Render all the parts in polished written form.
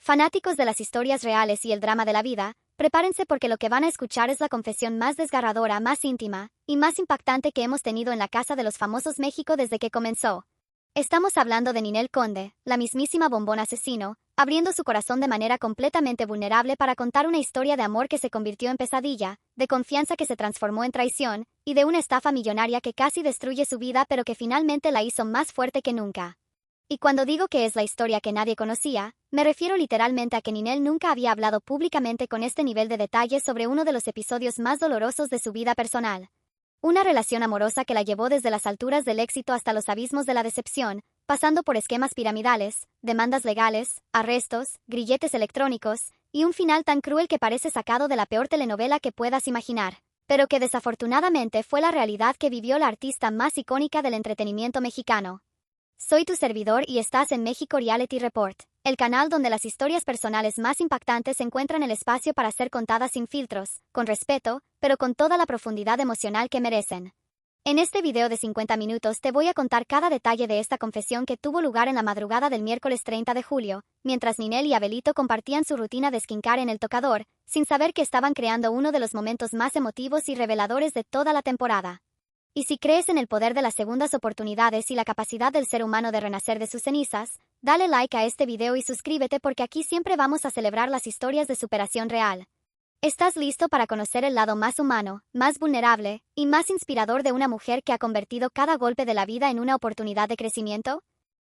Fanáticos de las historias reales y el drama de la vida, prepárense porque lo que van a escuchar es la confesión más desgarradora, más íntima y más impactante que hemos tenido en la Casa de los Famosos México desde que comenzó. Estamos hablando de Ninel Conde, la mismísima bombón asesino, abriendo su corazón de manera completamente vulnerable para contar una historia de amor que se convirtió en pesadilla, de confianza que se transformó en traición, y de una estafa millonaria que casi destruye su vida pero que finalmente la hizo más fuerte que nunca. Y cuando digo que es la historia que nadie conocía, me refiero literalmente a que Ninel nunca había hablado públicamente con este nivel de detalle sobre uno de los episodios más dolorosos de su vida personal. Una relación amorosa que la llevó desde las alturas del éxito hasta los abismos de la decepción, pasando por esquemas piramidales, demandas legales, arrestos, grilletes electrónicos, y un final tan cruel que parece sacado de la peor telenovela que puedas imaginar, pero que desafortunadamente fue la realidad que vivió la artista más icónica del entretenimiento mexicano. Soy tu servidor y estás en México Reality Report, el canal donde las historias personales más impactantes encuentran el espacio para ser contadas sin filtros, con respeto, pero con toda la profundidad emocional que merecen. En este video de 50 minutos te voy a contar cada detalle de esta confesión que tuvo lugar en la madrugada del miércoles 30 de julio, mientras Ninel y Abelito compartían su rutina de skincare en el tocador, sin saber que estaban creando uno de los momentos más emotivos y reveladores de toda la temporada. Y si crees en el poder de las segundas oportunidades y la capacidad del ser humano de renacer de sus cenizas, dale like a este video y suscríbete porque aquí siempre vamos a celebrar las historias de superación real. ¿Estás listo para conocer el lado más humano, más vulnerable y más inspirador de una mujer que ha convertido cada golpe de la vida en una oportunidad de crecimiento?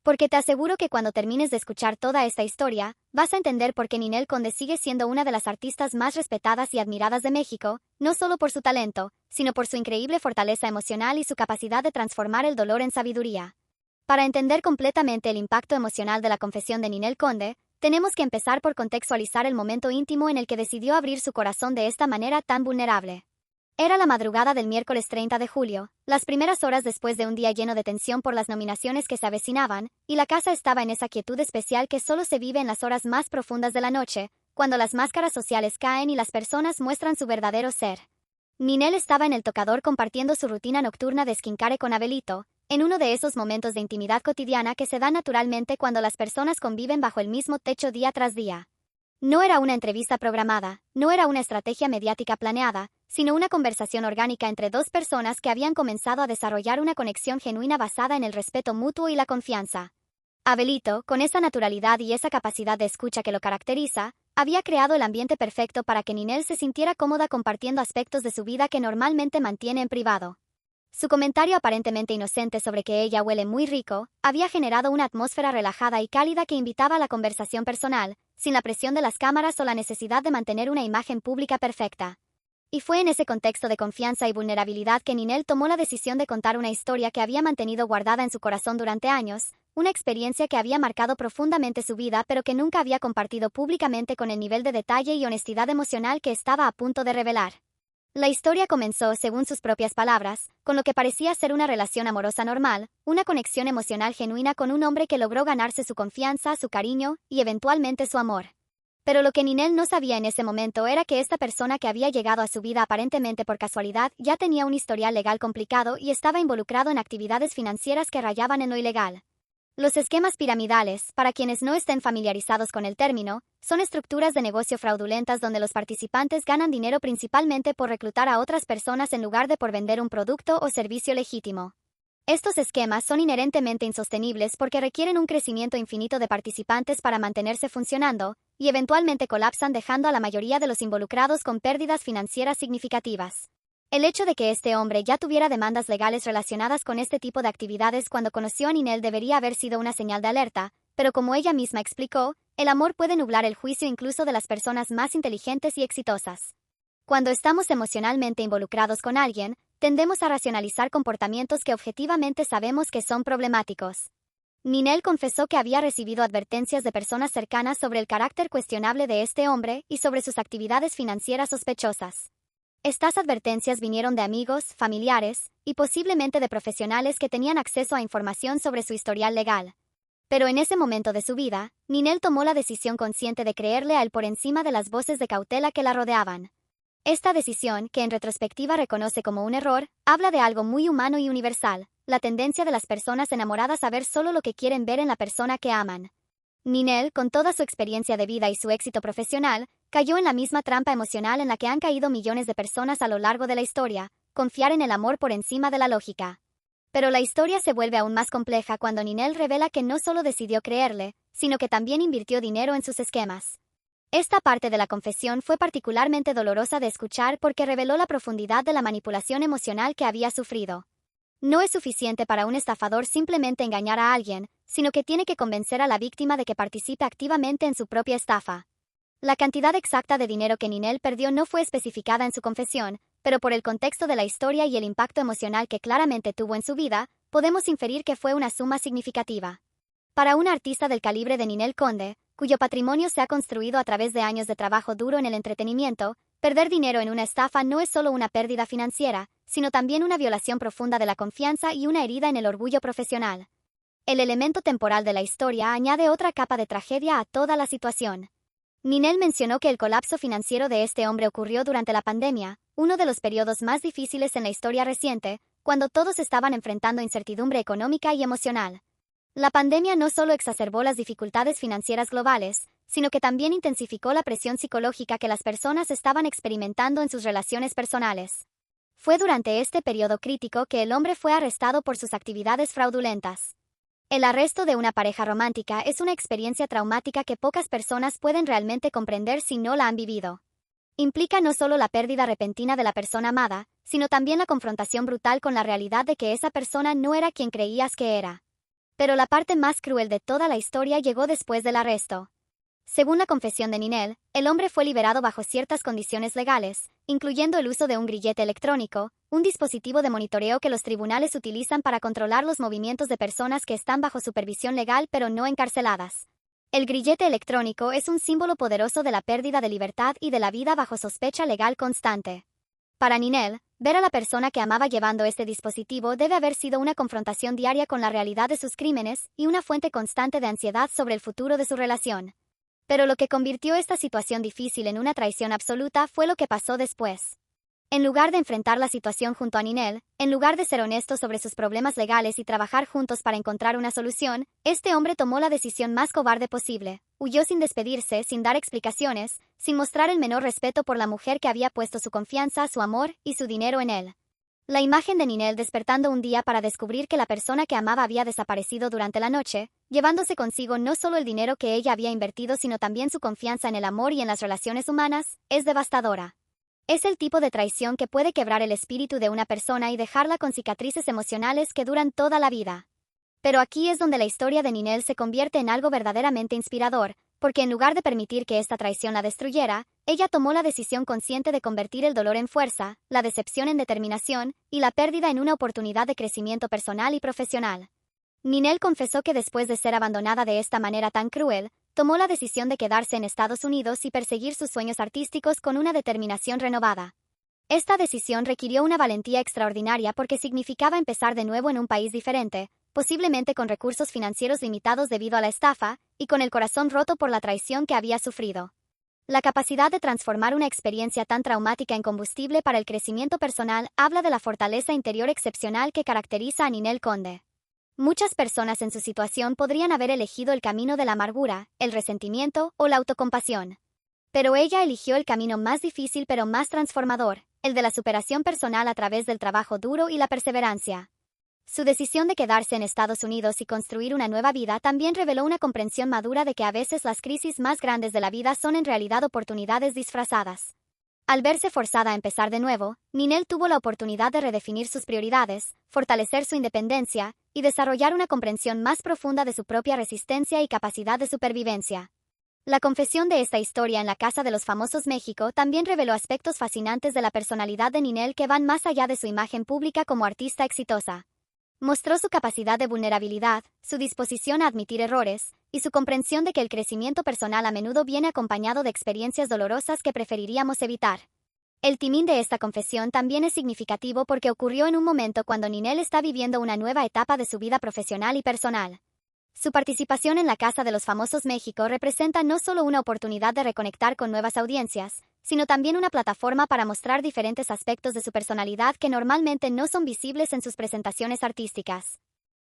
Porque te aseguro que cuando termines de escuchar toda esta historia, vas a entender por qué Ninel Conde sigue siendo una de las artistas más respetadas y admiradas de México, no solo por su talento, sino por su increíble fortaleza emocional y su capacidad de transformar el dolor en sabiduría. Para entender completamente el impacto emocional de la confesión de Ninel Conde, tenemos que empezar por contextualizar el momento íntimo en el que decidió abrir su corazón de esta manera tan vulnerable. Era la madrugada del miércoles 30 de julio, las primeras horas después de un día lleno de tensión por las nominaciones que se avecinaban, y la casa estaba en esa quietud especial que solo se vive en las horas más profundas de la noche, cuando las máscaras sociales caen y las personas muestran su verdadero ser. Ninel estaba en el tocador compartiendo su rutina nocturna de skincare con Abelito, en uno de esos momentos de intimidad cotidiana que se dan naturalmente cuando las personas conviven bajo el mismo techo día tras día. No era una entrevista programada, no era una estrategia mediática planeada, sino una conversación orgánica entre dos personas que habían comenzado a desarrollar una conexión genuina basada en el respeto mutuo y la confianza. Abelito, con esa naturalidad y esa capacidad de escucha que lo caracteriza, había creado el ambiente perfecto para que Ninel se sintiera cómoda compartiendo aspectos de su vida que normalmente mantiene en privado. Su comentario aparentemente inocente sobre que ella huele muy rico, había generado una atmósfera relajada y cálida que invitaba a la conversación personal, sin la presión de las cámaras o la necesidad de mantener una imagen pública perfecta. Y fue en ese contexto de confianza y vulnerabilidad que Ninel tomó la decisión de contar una historia que había mantenido guardada en su corazón durante años, una experiencia que había marcado profundamente su vida pero que nunca había compartido públicamente con el nivel de detalle y honestidad emocional que estaba a punto de revelar. La historia comenzó, según sus propias palabras, con lo que parecía ser una relación amorosa normal, una conexión emocional genuina con un hombre que logró ganarse su confianza, su cariño y eventualmente su amor. Pero lo que Ninel no sabía en ese momento era que esta persona que había llegado a su vida aparentemente por casualidad ya tenía un historial legal complicado y estaba involucrado en actividades financieras que rayaban en lo ilegal. Los esquemas piramidales, para quienes no estén familiarizados con el término, son estructuras de negocio fraudulentas donde los participantes ganan dinero principalmente por reclutar a otras personas en lugar de por vender un producto o servicio legítimo. Estos esquemas son inherentemente insostenibles porque requieren un crecimiento infinito de participantes para mantenerse funcionando, y eventualmente colapsan dejando a la mayoría de los involucrados con pérdidas financieras significativas. El hecho de que este hombre ya tuviera demandas legales relacionadas con este tipo de actividades cuando conoció a Ninel debería haber sido una señal de alerta, pero como ella misma explicó, el amor puede nublar el juicio incluso de las personas más inteligentes y exitosas. Cuando estamos emocionalmente involucrados con alguien, tendemos a racionalizar comportamientos que objetivamente sabemos que son problemáticos. Ninel confesó que había recibido advertencias de personas cercanas sobre el carácter cuestionable de este hombre y sobre sus actividades financieras sospechosas. Estas advertencias vinieron de amigos, familiares y posiblemente de profesionales que tenían acceso a información sobre su historial legal. Pero en ese momento de su vida, Ninel tomó la decisión consciente de creerle a él por encima de las voces de cautela que la rodeaban. Esta decisión, que en retrospectiva reconoce como un error, habla de algo muy humano y universal, la tendencia de las personas enamoradas a ver solo lo que quieren ver en la persona que aman. Ninel, con toda su experiencia de vida y su éxito profesional, cayó en la misma trampa emocional en la que han caído millones de personas a lo largo de la historia, confiar en el amor por encima de la lógica. Pero la historia se vuelve aún más compleja cuando Ninel revela que no solo decidió creerle, sino que también invirtió dinero en sus esquemas. Esta parte de la confesión fue particularmente dolorosa de escuchar porque reveló la profundidad de la manipulación emocional que había sufrido. No es suficiente para un estafador simplemente engañar a alguien, sino que tiene que convencer a la víctima de que participe activamente en su propia estafa. La cantidad exacta de dinero que Ninel perdió no fue especificada en su confesión, pero por el contexto de la historia y el impacto emocional que claramente tuvo en su vida, podemos inferir que fue una suma significativa. Para una artista del calibre de Ninel Conde, cuyo patrimonio se ha construido a través de años de trabajo duro en el entretenimiento, perder dinero en una estafa no es solo una pérdida financiera, sino también una violación profunda de la confianza y una herida en el orgullo profesional. El elemento temporal de la historia añade otra capa de tragedia a toda la situación. Ninel mencionó que el colapso financiero de este hombre ocurrió durante la pandemia, uno de los periodos más difíciles en la historia reciente, cuando todos estaban enfrentando incertidumbre económica y emocional. La pandemia no solo exacerbó las dificultades financieras globales, sino que también intensificó la presión psicológica que las personas estaban experimentando en sus relaciones personales. Fue durante este periodo crítico que el hombre fue arrestado por sus actividades fraudulentas. El arresto de una pareja romántica es una experiencia traumática que pocas personas pueden realmente comprender si no la han vivido. Implica no solo la pérdida repentina de la persona amada, sino también la confrontación brutal con la realidad de que esa persona no era quien creías que era. Pero la parte más cruel de toda la historia llegó después del arresto. Según la confesión de Ninel, el hombre fue liberado bajo ciertas condiciones legales, incluyendo el uso de un grillete electrónico, un dispositivo de monitoreo que los tribunales utilizan para controlar los movimientos de personas que están bajo supervisión legal pero no encarceladas. El grillete electrónico es un símbolo poderoso de la pérdida de libertad y de la vida bajo sospecha legal constante. Para Ninel, ver a la persona que amaba llevando este dispositivo debe haber sido una confrontación diaria con la realidad de sus crímenes y una fuente constante de ansiedad sobre el futuro de su relación. Pero lo que convirtió esta situación difícil en una traición absoluta fue lo que pasó después. En lugar de enfrentar la situación junto a Ninel, en lugar de ser honesto sobre sus problemas legales y trabajar juntos para encontrar una solución, este hombre tomó la decisión más cobarde posible. Huyó sin despedirse, sin dar explicaciones, sin mostrar el menor respeto por la mujer que había puesto su confianza, su amor y su dinero en él. La imagen de Ninel despertando un día para descubrir que la persona que amaba había desaparecido durante la noche, llevándose consigo no solo el dinero que ella había invertido sino también su confianza en el amor y en las relaciones humanas, es devastadora. Es el tipo de traición que puede quebrar el espíritu de una persona y dejarla con cicatrices emocionales que duran toda la vida. Pero aquí es donde la historia de Ninel se convierte en algo verdaderamente inspirador, porque en lugar de permitir que esta traición la destruyera, ella tomó la decisión consciente de convertir el dolor en fuerza, la decepción en determinación, y la pérdida en una oportunidad de crecimiento personal y profesional. Ninel confesó que después de ser abandonada de esta manera tan cruel, tomó la decisión de quedarse en Estados Unidos y perseguir sus sueños artísticos con una determinación renovada. Esta decisión requirió una valentía extraordinaria porque significaba empezar de nuevo en un país diferente, posiblemente con recursos financieros limitados debido a la estafa, y con el corazón roto por la traición que había sufrido. La capacidad de transformar una experiencia tan traumática en combustible para el crecimiento personal habla de la fortaleza interior excepcional que caracteriza a Ninel Conde. Muchas personas en su situación podrían haber elegido el camino de la amargura, el resentimiento o la autocompasión. Pero ella eligió el camino más difícil pero más transformador, el de la superación personal a través del trabajo duro y la perseverancia. Su decisión de quedarse en Estados Unidos y construir una nueva vida también reveló una comprensión madura de que a veces las crisis más grandes de la vida son en realidad oportunidades disfrazadas. Al verse forzada a empezar de nuevo, Ninel tuvo la oportunidad de redefinir sus prioridades, fortalecer su independencia y desarrollar una comprensión más profunda de su propia resistencia y capacidad de supervivencia. La confesión de esta historia en la Casa de los Famosos México también reveló aspectos fascinantes de la personalidad de Ninel que van más allá de su imagen pública como artista exitosa. Mostró su capacidad de vulnerabilidad, su disposición a admitir errores, y su comprensión de que el crecimiento personal a menudo viene acompañado de experiencias dolorosas que preferiríamos evitar. El timing de esta confesión también es significativo porque ocurrió en un momento cuando Ninel está viviendo una nueva etapa de su vida profesional y personal. Su participación en la Casa de los Famosos México representa no solo una oportunidad de reconectar con nuevas audiencias, sino también una plataforma para mostrar diferentes aspectos de su personalidad que normalmente no son visibles en sus presentaciones artísticas.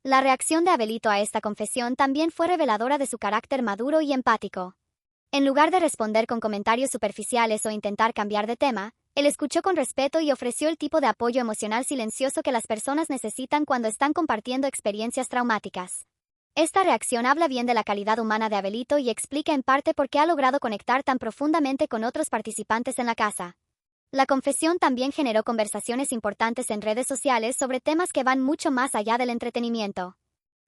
La reacción de Abelito a esta confesión también fue reveladora de su carácter maduro y empático. En lugar de responder con comentarios superficiales o intentar cambiar de tema, él escuchó con respeto y ofreció el tipo de apoyo emocional silencioso que las personas necesitan cuando están compartiendo experiencias traumáticas. Esta reacción habla bien de la calidad humana de Abelito y explica en parte por qué ha logrado conectar tan profundamente con otros participantes en la casa. La confesión también generó conversaciones importantes en redes sociales sobre temas que van mucho más allá del entretenimiento.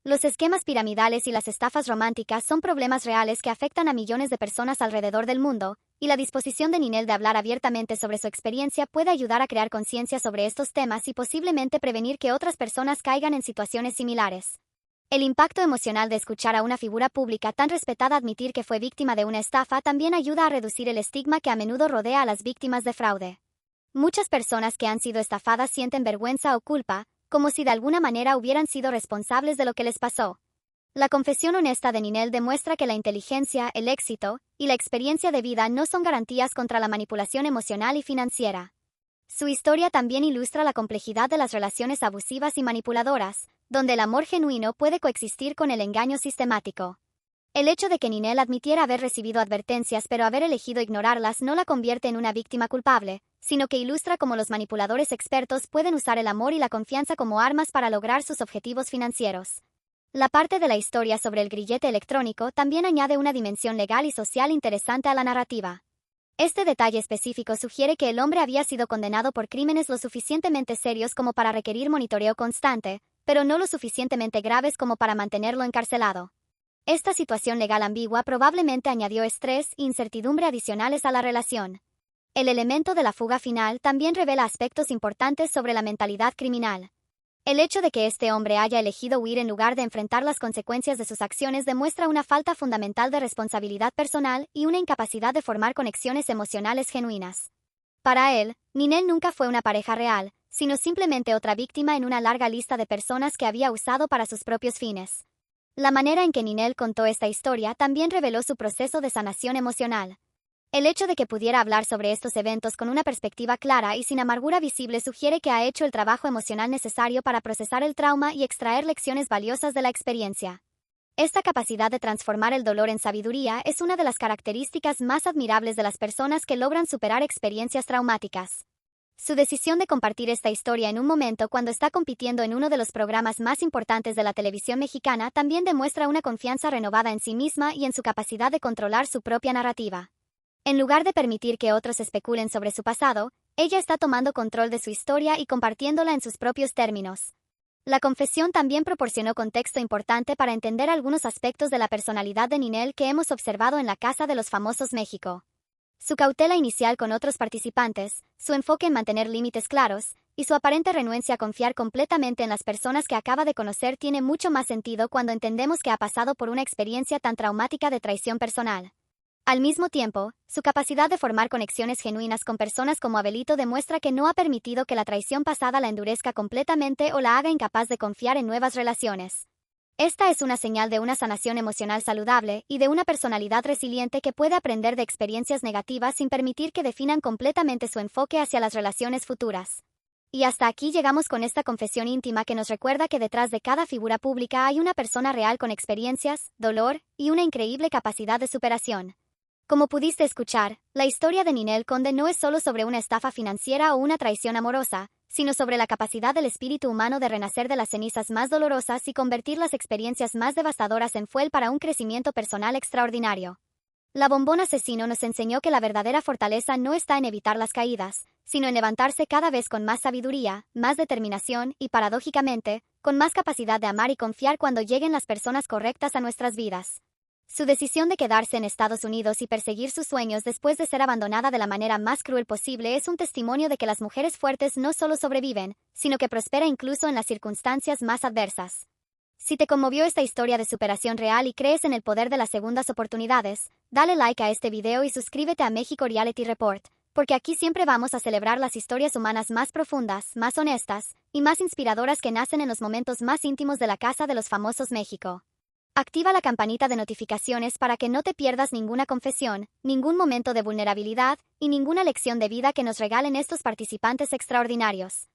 Los esquemas piramidales y las estafas románticas son problemas reales que afectan a millones de personas alrededor del mundo, y la disposición de Ninel de hablar abiertamente sobre su experiencia puede ayudar a crear conciencia sobre estos temas y posiblemente prevenir que otras personas caigan en situaciones similares. El impacto emocional de escuchar a una figura pública tan respetada admitir que fue víctima de una estafa también ayuda a reducir el estigma que a menudo rodea a las víctimas de fraude. Muchas personas que han sido estafadas sienten vergüenza o culpa, como si de alguna manera hubieran sido responsables de lo que les pasó. La confesión honesta de Ninel demuestra que la inteligencia, el éxito y la experiencia de vida no son garantías contra la manipulación emocional y financiera. Su historia también ilustra la complejidad de las relaciones abusivas y manipuladoras, donde el amor genuino puede coexistir con el engaño sistemático. El hecho de que Ninel admitiera haber recibido advertencias pero haber elegido ignorarlas no la convierte en una víctima culpable, sino que ilustra cómo los manipuladores expertos pueden usar el amor y la confianza como armas para lograr sus objetivos financieros. La parte de la historia sobre el grillete electrónico también añade una dimensión legal y social interesante a la narrativa. Este detalle específico sugiere que el hombre había sido condenado por crímenes lo suficientemente serios como para requerir monitoreo constante, pero no lo suficientemente graves como para mantenerlo encarcelado. Esta situación legal ambigua probablemente añadió estrés e incertidumbre adicionales a la relación. El elemento de la fuga final también revela aspectos importantes sobre la mentalidad criminal. El hecho de que este hombre haya elegido huir en lugar de enfrentar las consecuencias de sus acciones demuestra una falta fundamental de responsabilidad personal y una incapacidad de formar conexiones emocionales genuinas. Para él, Ninel nunca fue una pareja real, sino simplemente otra víctima en una larga lista de personas que había usado para sus propios fines. La manera en que Ninel contó esta historia también reveló su proceso de sanación emocional. El hecho de que pudiera hablar sobre estos eventos con una perspectiva clara y sin amargura visible sugiere que ha hecho el trabajo emocional necesario para procesar el trauma y extraer lecciones valiosas de la experiencia. Esta capacidad de transformar el dolor en sabiduría es una de las características más admirables de las personas que logran superar experiencias traumáticas. Su decisión de compartir esta historia en un momento cuando está compitiendo en uno de los programas más importantes de la televisión mexicana también demuestra una confianza renovada en sí misma y en su capacidad de controlar su propia narrativa. En lugar de permitir que otros especulen sobre su pasado, ella está tomando control de su historia y compartiéndola en sus propios términos. La confesión también proporcionó contexto importante para entender algunos aspectos de la personalidad de Ninel que hemos observado en la Casa de los Famosos México. Su cautela inicial con otros participantes, su enfoque en mantener límites claros, y su aparente renuencia a confiar completamente en las personas que acaba de conocer tiene mucho más sentido cuando entendemos que ha pasado por una experiencia tan traumática de traición personal. Al mismo tiempo, su capacidad de formar conexiones genuinas con personas como Abelito demuestra que no ha permitido que la traición pasada la endurezca completamente o la haga incapaz de confiar en nuevas relaciones. Esta es una señal de una sanación emocional saludable y de una personalidad resiliente que puede aprender de experiencias negativas sin permitir que definan completamente su enfoque hacia las relaciones futuras. Y hasta aquí llegamos con esta confesión íntima que nos recuerda que detrás de cada figura pública hay una persona real con experiencias, dolor y una increíble capacidad de superación. Como pudiste escuchar, la historia de Ninel Conde no es solo sobre una estafa financiera o una traición amorosa, sino sobre la capacidad del espíritu humano de renacer de las cenizas más dolorosas y convertir las experiencias más devastadoras en fuel para un crecimiento personal extraordinario. La Bombón Asesino nos enseñó que la verdadera fortaleza no está en evitar las caídas, sino en levantarse cada vez con más sabiduría, más determinación y, paradójicamente, con más capacidad de amar y confiar cuando lleguen las personas correctas a nuestras vidas. Su decisión de quedarse en Estados Unidos y perseguir sus sueños después de ser abandonada de la manera más cruel posible es un testimonio de que las mujeres fuertes no solo sobreviven, sino que prosperan incluso en las circunstancias más adversas. Si te conmovió esta historia de superación real y crees en el poder de las segundas oportunidades, dale like a este video y suscríbete a México Reality Report, porque aquí siempre vamos a celebrar las historias humanas más profundas, más honestas y más inspiradoras que nacen en los momentos más íntimos de la Casa de los Famosos México. Activa la campanita de notificaciones para que no te pierdas ninguna confesión, ningún momento de vulnerabilidad y ninguna lección de vida que nos regalen estos participantes extraordinarios.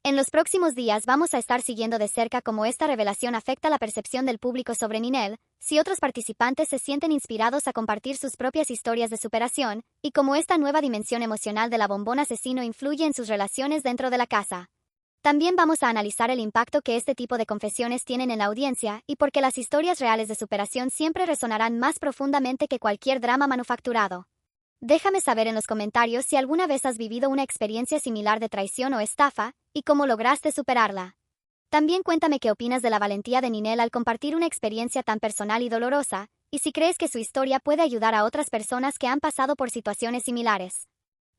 En los próximos días vamos a estar siguiendo de cerca cómo esta revelación afecta la percepción del público sobre Ninel, si otros participantes se sienten inspirados a compartir sus propias historias de superación, y cómo esta nueva dimensión emocional de la bombón asesino influye en sus relaciones dentro de la casa. También vamos a analizar el impacto que este tipo de confesiones tienen en la audiencia y por qué las historias reales de superación siempre resonarán más profundamente que cualquier drama manufacturado. Déjame saber en los comentarios si alguna vez has vivido una experiencia similar de traición o estafa, y cómo lograste superarla. También cuéntame qué opinas de la valentía de Ninel al compartir una experiencia tan personal y dolorosa, y si crees que su historia puede ayudar a otras personas que han pasado por situaciones similares.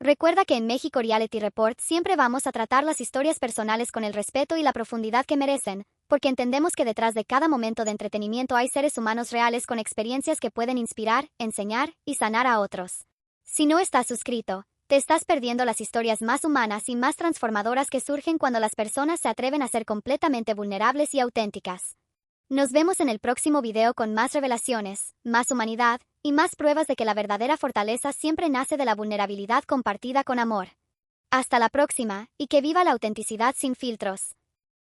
Recuerda que en México Reality Report siempre vamos a tratar las historias personales con el respeto y la profundidad que merecen, porque entendemos que detrás de cada momento de entretenimiento hay seres humanos reales con experiencias que pueden inspirar, enseñar y sanar a otros. Si no estás suscrito, te estás perdiendo las historias más humanas y más transformadoras que surgen cuando las personas se atreven a ser completamente vulnerables y auténticas. Nos vemos en el próximo video con más revelaciones, más humanidad y más pruebas de que la verdadera fortaleza siempre nace de la vulnerabilidad compartida con amor. Hasta la próxima, y que viva la autenticidad sin filtros.